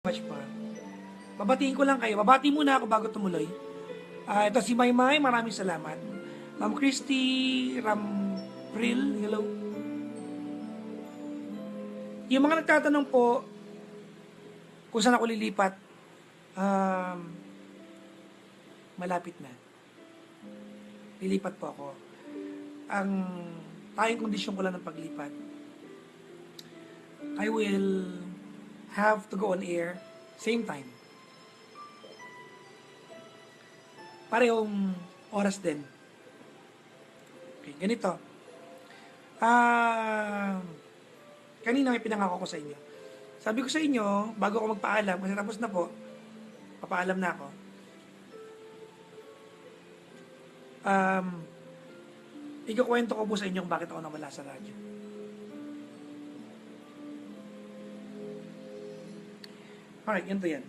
Much pa. Babatiin ko lang kayo. Babati muna ako bago tumuloy. Ito si Maymay, maraming salamat. Ma'am Christy Rampril, hello. Yung mga nagtatanong po kung saan ako lilipat, malapit na. Lilipat po ako. Ang tayong kondisyon ko lang ng paglipat, I will have to go on air same time. Parehong oras din. Okay, ganito. Kanina may pinangako ko sa inyo. Sabi ko sa inyo, bago ako magpaalam, kasi tapos na po, papaalam na ako. Ikukwento ko po sa inyo kung bakit ako nawala sa radyo. Alright, ganito yan.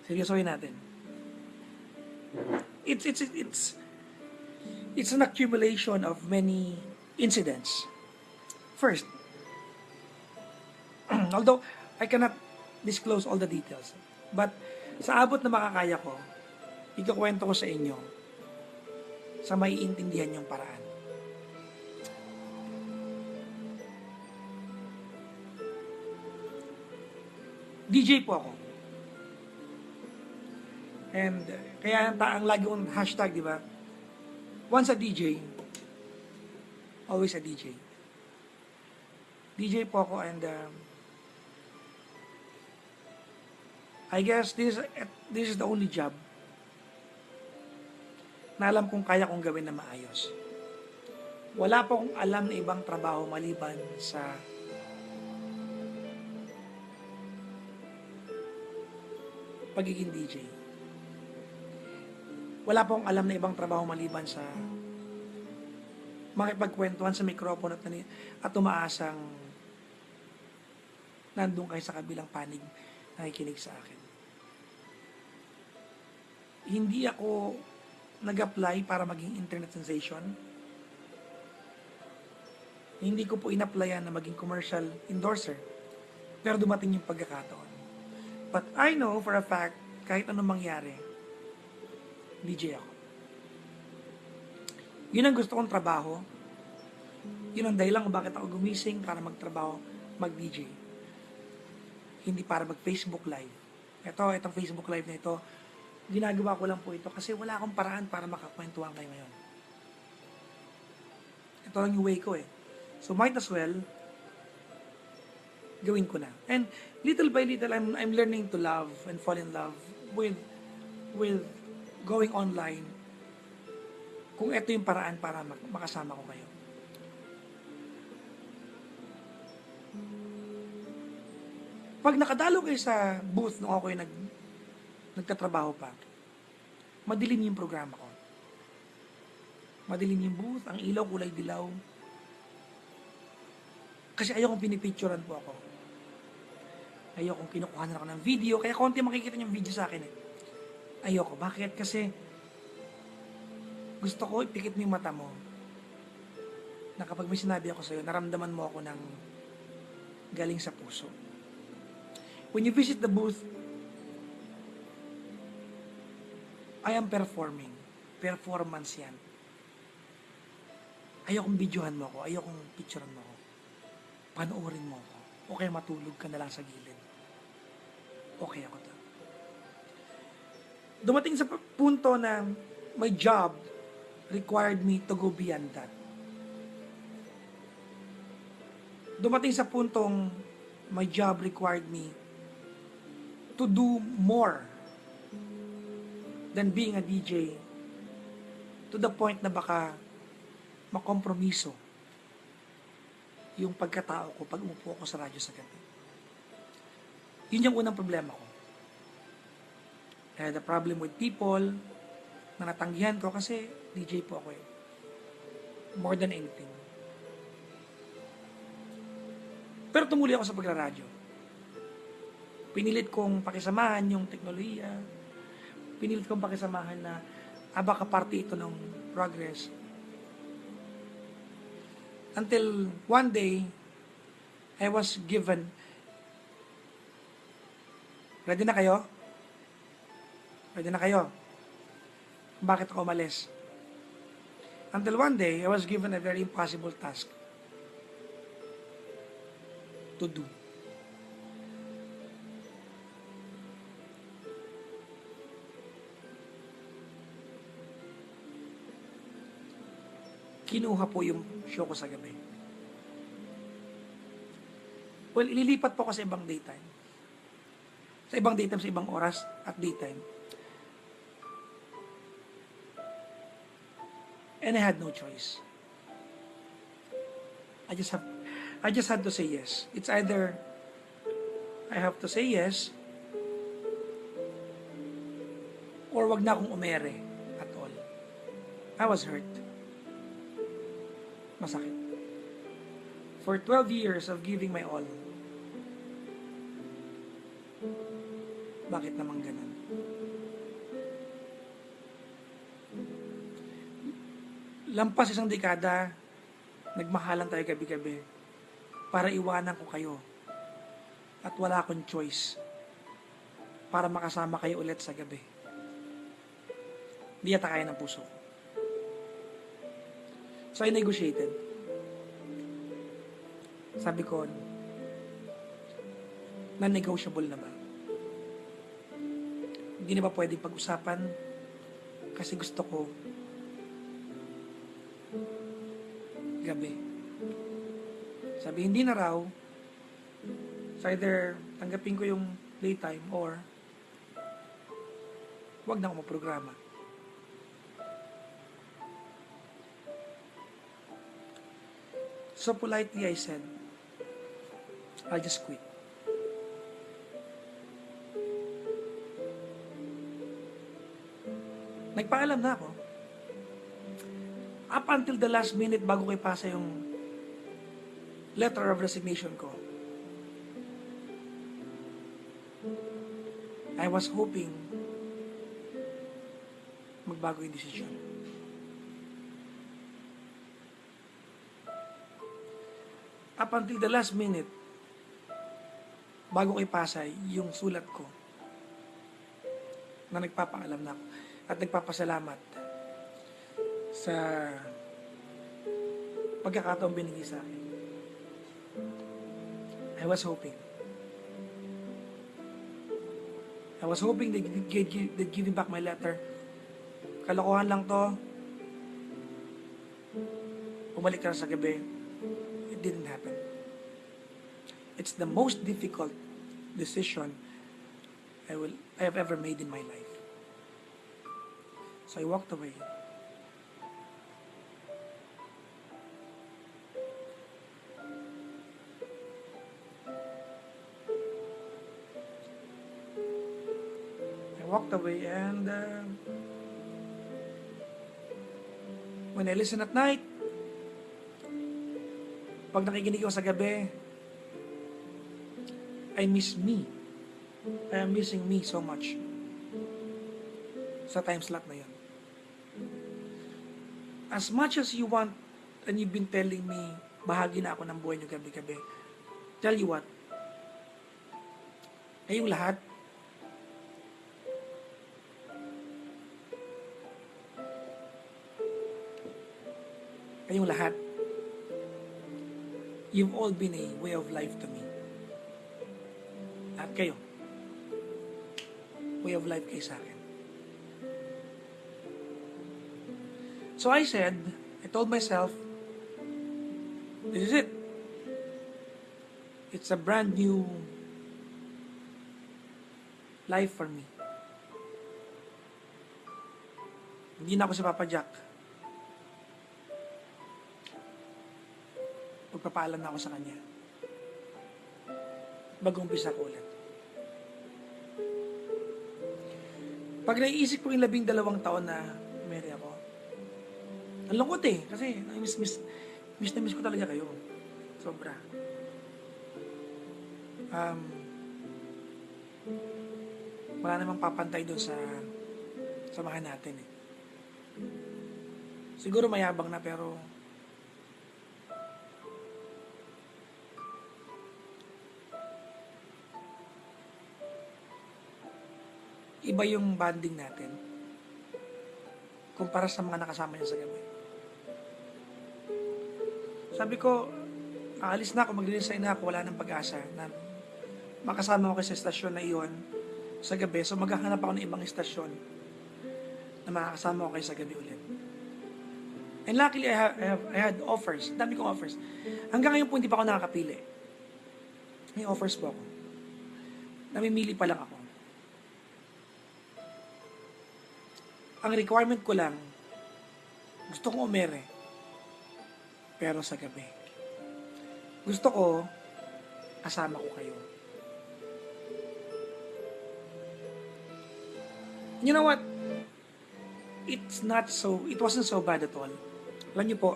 Seryosohin natin. It's an accumulation of many incidents. First, although I cannot disclose all the details, but sa abot na makakaya ko, ikukwento ko sa inyo sa maiintindihan yung paraan. DJ po ako. And kaya ang lagi kong hashtag, di ba? Once a DJ, always a DJ. DJ po ako and I guess this is the only job na alam kong kaya kong gawin na maayos. Wala po akong alam na ibang trabaho maliban sa pagiging DJ. Wala po akong alam na ibang trabaho maliban sa makipagkwentuhan sa mikropono at umaasang nandun kayo sa kabilang panig nakikinig sa akin. Hindi ako nag-apply para maging internet sensation. Hindi ko po in-applyan na maging commercial endorser. Pero dumating yung pagkakataon. But I know for a fact, kahit anong mangyari, DJ ako. Yun ang gusto kong trabaho. Yun ang dahilan kung bakit ako gumising para magtrabaho, mag-DJ. Hindi para mag-Facebook Live. Itong Facebook Live na ito, ginagawa ko lang po ito kasi wala akong paraan para makakwentuhan kayo ngayon. Ito lang yung way ko eh. So might as well, gawin ko na. And little by little, I'm learning to love and fall in love with going online kung ito yung paraan para makasama ko kayo. Pag nakadalo kayo sa booth nung ako yung nagtatrabaho pa, madilim yung programa ko. Madilim yung booth, ang ilaw kulay dilaw. Kasi ayokong pinipicturean po ako. Ayokong kinukuha na ako ng video, kaya konti makikita yung video sa akin eh. Ayoko. Bakit? Kasi gusto ko ipikit mo yung mata mo na kapag may sinabi ako sa'yo, naramdaman mo ako ng galing sa puso. When you visit the booth, I am performing. Performance yan. Ayokong videohan mo ako. Ayokong picturean mo ako. Panoorin mo ako. O kaya matulog ka na lang sa gilid. Okay ako to. Dumating sa punto na my job required me to go beyond that. Dumating sa puntong my job required me to do more than being a DJ, to the point na baka makompromiso yung pagkatao ko pag umupo ako sa radyo sa gabi. Yun yung unang problema ko. I had a problem with people na natanggihan ko kasi DJ po ako eh. More than anything. Pero tumuli ako sa pagraradyo. Pinilit kong pakisamahan yung teknolohiya. Pinilit kong pakisamahan na baka parte ito ng progress. Until one day, I was given, ready na kayo? Ready na kayo? Bakit ako umalis? Until one day, I was given a very impossible task to do. Kinuha po yung show ko sa gabi. Well, ililipat po ko sa ibang daytime. Sa ibang daytime, sa ibang oras at daytime. And I had no choice. I just had to say yes. It's either I have to say yes or wag na akong umere at all. I was hurt. Masakit. For 12 years of giving my all. Bakit naman ganun? Lampas isang dekada, nagmahalan tayo gabi-gabi para iwanan ko kayo at wala akong choice para makasama kayo ulit sa gabi. Hindi yata kaya ng puso ko. So I negotiated. Sabi ko, non-negotiable na ba? Hindi na ba pwedeng pag-usapan? Kasi gusto ko gabi. Sabi, hindi na raw. So either tanggapin ko yung playtime or wag na ako magprograma. So politely I said, I'll just quit. Nagpaalam na ako. Up until the last minute bago ko ipasa yung letter of resignation ko, I was hoping magbago yung desisyon. Up until the last minute, bago ko ipasa yung sulat ko, na nagpapaalam na ako at nagpapasalamat sa pagkakataong binigay sa akin. I was hoping they'd give me back my letter. Kalokohan lang to. Umalik ka na sa gabi. It didn't happen. It's the most difficult decision I have ever made in my life. So I walked away. And when I listen at night, pag nakikinig ako sa gabi, I miss me. I am missing me so much sa time slot na yun. As much as you want and you've been telling me bahagi na ako ng buhay niyo gabi-gabi, tell you what, kayong lahat, you've all been a way of life to me. At kayo, way of life kayo sa akin. So I told myself, this is it. It's a brand new life for me. Hindi na ako si Papa Jack. Magpapaalam na ako sa kanya. Mag-umpisa ko ulit. Pag naiisip ko yung 12 taon na Mary ako, ang lungkot kasi miss na miss ko talaga kayo. Sobra. Wala namang papantay doon sa samahan natin Siguro mayabang na pero iba yung bonding natin kumpara sa mga nakasama niya sa gabi. Sabi ko, aalis na ako, mag-resign na ako, wala nang pag-asa na makasama ko sa estasyon na iyon sa gabi. So maghahanap ako ng ibang estasyon na makakasama ko kayo sa gabi ulit. And luckily, I had offers. Dami kong offers. Hanggang ngayon po, hindi pa ako nakakapili. May offers po ako. Namimili pa lang ako. Ang requirement ko lang, gusto kong umere, pero sa gabi. Gusto ko, kasama ko kayo. You know what? It wasn't so bad at all. Alam niyo po,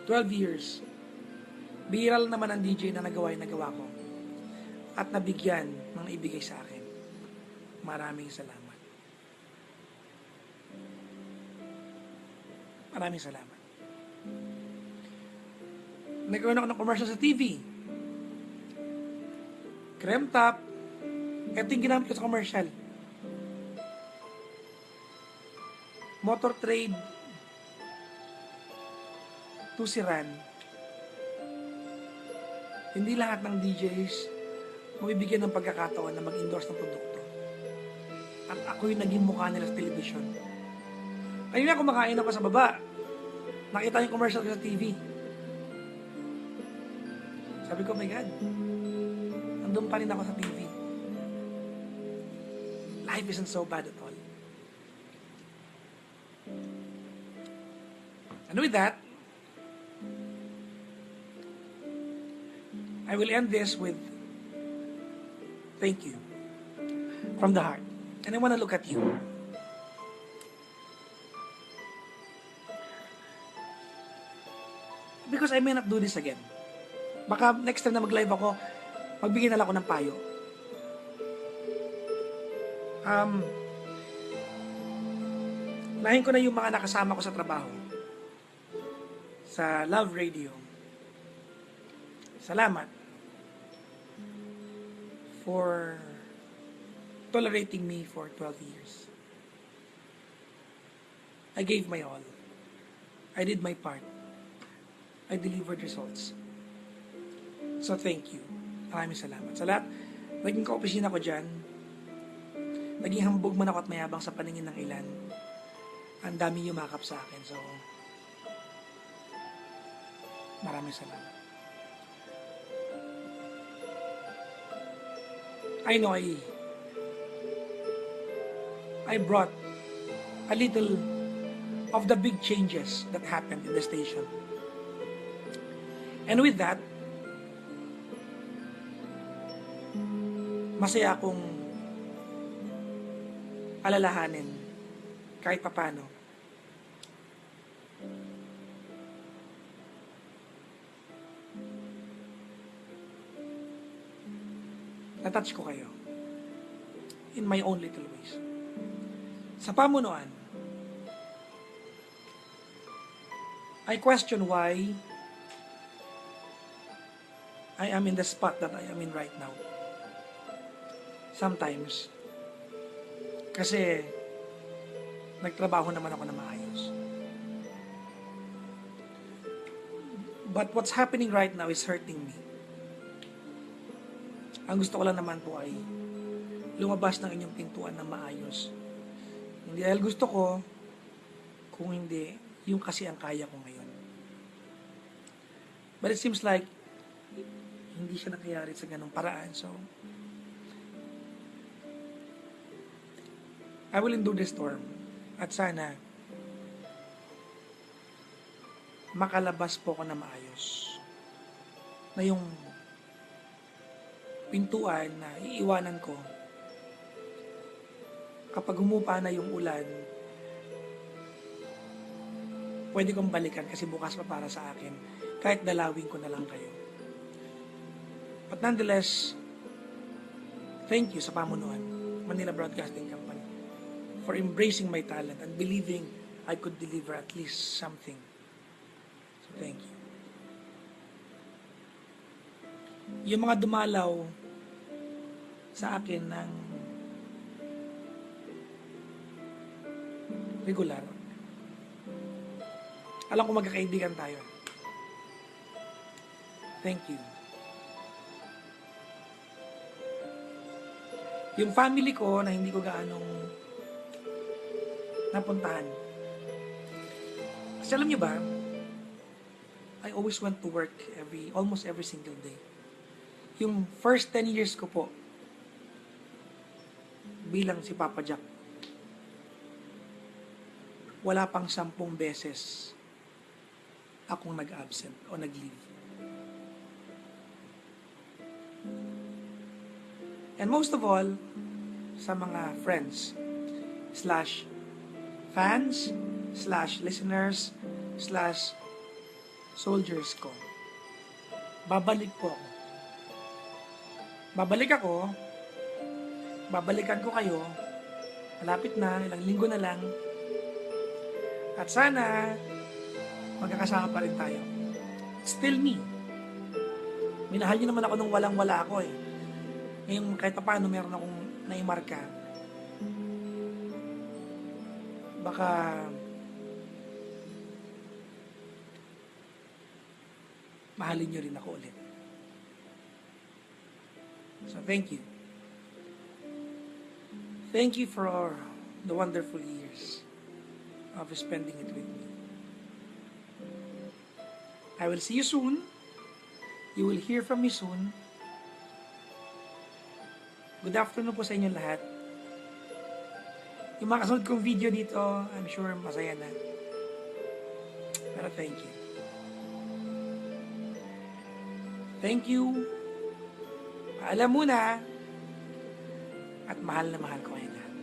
12 years, viral naman ang DJ na nagawa ko. At nabigyan ng ibigay sa akin. Maraming salamat. Maraming salamat. Nagkaroon ako ng commercial sa TV. Creme Top. Ito yung ginamit ko sa commercial. Motor Trade. Tusiran. Hindi lahat ng DJs mabibigyan ng pagkakataon na mag-endorse ng produkto. At ako yung naging mukha nila sa television. Kanina kumakain ako sa baba. Nakita yung commercial ko sa TV. Sabi ko, oh my God, nandun pa rin ako sa TV. Life isn't so bad at all. And with that, I will end this with thank you from the heart. And I want to look at you. Because I may not do this again. Baka next time na mag-live ako, magbigay na lang ako ng payo. Lahin ko na yung mga nakasama ko sa trabaho. Sa Love Radio. Salamat for tolerating me for 12 years. I gave my all. I did my part. I delivered results. So thank you. Maraming salamat. Sa lahat, naging ka-opisina ko dyan. Naging hambog man ako at mayabang sa paningin ng ilan. Ang dami yumakap sa akin. So, maraming salamat. I know I brought a little of the big changes that happened in the station. And with that, masaya akong alalahanin kahit papano. Natouch ko kayo in my own little ways. Sa pamunuan, I question why I am in the spot that I am in right now. Sometimes, kasi nagtrabaho naman ako na maayos. But what's happening right now is hurting me. Ang gusto ko lang naman po ay lumabas ng inyong pintuan na maayos. Hindi dahil gusto ko, kung hindi, yung kasi ang kaya ko ngayon. But it seems like hindi siya nangyayari sa ganung paraan. So, I will endure the storm. At sana, makalabas po ako na maayos. Na yung pintuan na iiwanan ko, kapag humupa na yung ulan, pwede kong balikan kasi bukas pa para sa akin, kahit dalawin ko na lang kayo. But nonetheless, thank you sa pamunuan, Manila Broadcasting Company, for embracing my talent and believing I could deliver at least something. So thank you. Yung mga dumalaw sa akin ng regular. Alam ko magkakaibigan tayo. Thank you. Yung family ko na hindi ko gaanong napuntahan. Kasi alam niyo ba, I always went to work almost every single day. Yung first 10 years ko po, bilang si Papa Jack, wala pang 10 beses akong nag-absent o nag-leave. And most of all, sa mga friends, /fans, /listeners, /soldiers ko, babalik po ako. Babalikan ko kayo, malapit na, ilang linggo na lang, at sana, magkakasama pa rin tayo. It's still me. Minahal niyo naman ako nung walang-wala ako eh. Ngayon, kahit pa paano meron akong naimarka, baka mahalin niyo rin ako ulit. So, thank you. Thank you for the wonderful years of spending it with me. I will see you soon. You will hear from me soon. Good afternoon po sa inyo lahat. Yung mga kasunod kong video dito, I'm sure masaya na. Pero thank you. Thank you. Paalam muna. At mahal na mahal ko kayo lahat.